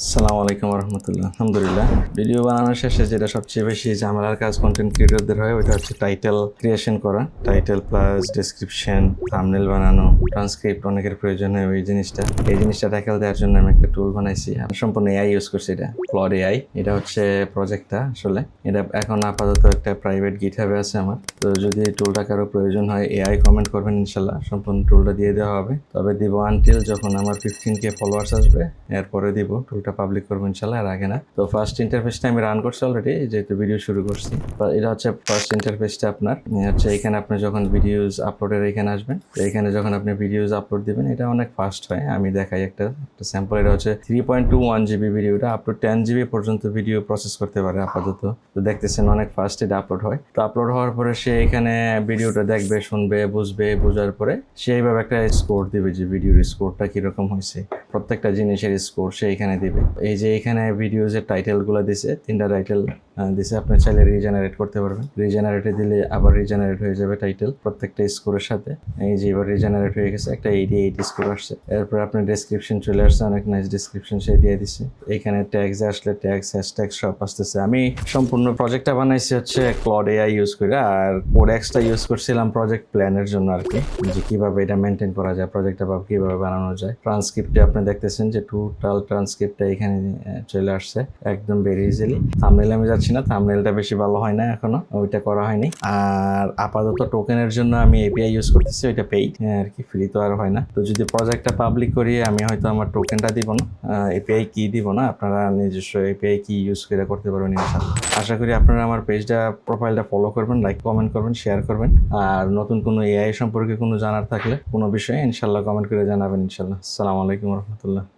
আসসালামু আলাইকুম রহমতুল্লাহ। আলহামদুলিল্লাহ, ভিডিও বানানোর শেষে যেটা সবচেয়ে বেশি ঝামেলার কাজ কন্টেন্ট ক্রিয়েটরদের হয় ওইটা হচ্ছে টাইটেল ক্রিয়েশন করা। টাইটেল প্লাস ডেসক্রিপশন, থাম্বনেল বানানো, ট্রান্সক্রিপ্ট অনেকের প্রয়োজন হয় এই জিনিসটা ট্যাকেল দেওয়ার জন্য আমি একটা টুল বানাইছি। আমি সম্পূর্ণ এআই ইউজ করছি। এটা ক্লড এআই। এটা হচ্ছে প্রজেক্টটা। আসলে এটা এখন আপাতত একটা প্রাইভেট গিটহাবে আছে আমার। তো যদি এই টুলটা কারো প্রয়োজন হয় এআই কমেন্ট করবেন, ইনশাল্লাহ সম্পূর্ণ টুলটা দিয়ে দেওয়া হবে। তবে দিব আনটিল যখন আমার 15K ফলোয়ার্স আসবে, এরপরে দিব। টুলটা পাবলিক করবো ইনশাল্লাহ, আর আগে না। তো ফার্স্ট ইন্টারফেসটা আমি রান করছি অলরেডি, যেহেতু ভিডিও শুরু করছি। এটা হচ্ছে ফার্স্ট ইন্টারফেসটা আপনার। হচ্ছে এখানে আপনি যখন ভিডিওস আপলোডের এখানে আসবেন, তো এখানে যখন আপনি ভিডিওস আপলোড দিবেন, এটা অনেক ফাস্ট হয়। আমি দেখাই একটা স্যাম্পল। এটা হচ্ছে 3.21 GB ভিডিওটা আপ টু 10 GB পর্যন্ত ভিডিও প্রসেস করতে পারে আপাতত। তো দেখতেছেন অনেক ফাস্ট এটা আপলোড হয়। তো আপলোড হওয়ার পরে সে এখানে ভিডিওটা দেখবে, শুনবে, বুঝবে, বোঝার পরে সে এইভাবে একটা স্কোর দিবে যে ভিডিওর স্কোরটা কিরকম হয়েছে। প্রত্যেকটা জিনিসের স্কোর সে এখানে দিবে। এই যে এখানে ভিডিওজের টাইটেলগুলো দিছে, 3টা টাইটেল দিছে। আপনি চাইলে রিজেনারেট করতে পারবেন। রিজেনারেটে দিলে আবার রিজেনারেট হয়ে যাবে টাইটেল প্রত্যেকটা স্কোরের সাথে। এই যে এবার রিজেনারেট হয়ে গেছে, একটা 88 স্কোর আসছে। এরপর আপনার ডেসক্রিপশন চলে আসছে, অনেক নাইস ডেসক্রিপশন সে দিয়ে দিচ্ছে। এখানে ট্যাগস আসলে ট্যাগস, হ্যাশট্যাগ সব আসতেছে। আমি সম্পূর্ণ প্রজেক্টটা বানাইছি হচ্ছে ক্লড এআই ইউজ করে, আর কোডেক্সটা ইউজ করছিলাম প্রজেক্ট প্ল্যানের জন্য আর কি, যে কিভাবে এটা মেনটেন করা যায়, প্রজেক্টটা কিভাবে বানানো যায়। ট্রান্সক্রিপ্টে আপনি দেখতেছেন যে টোটাল ট্রান্সক্রিপ্টটা এখানে চলে আসছে একদম ভেরি ইজিলি। থাম্বনেল আমি যাচ্ছি না, থাম্বনেলটা বেশি ভালো হয় না এখনো, ওইটা করা হয়নি। আর আপাতত টোকেনের জন্য আমি এপিআই ইউজ করতেছি, ওইটা পেইড আর কি, ফ্রি তো আর হয় না। তো যদি প্রজেক্টটা পাবলিক করি, আমি হয়তো আমার টোকেনটা দিব না, এপিআই কি দিব না, আপনারা নিজস্ব এপিআই কি ইউজ করে করতে পারবেন ইনশাআল্লাহ। আশা করি আপনারা আমার পেজটা, প্রোফাইলটা ফলো করবেন, লাইক কমেন্ট করবেন, শেয়ার করবেন। আর নতুন কোনো এআই সম্পর্কে কোনো জানার থাকলে কোনো বিষয়ে ইনশাআল্লাহ কমেন্ট করে জানাবেন ইনশাআল্লাহ। আসসালামু আলাইকুম রহমতুল্লাহ।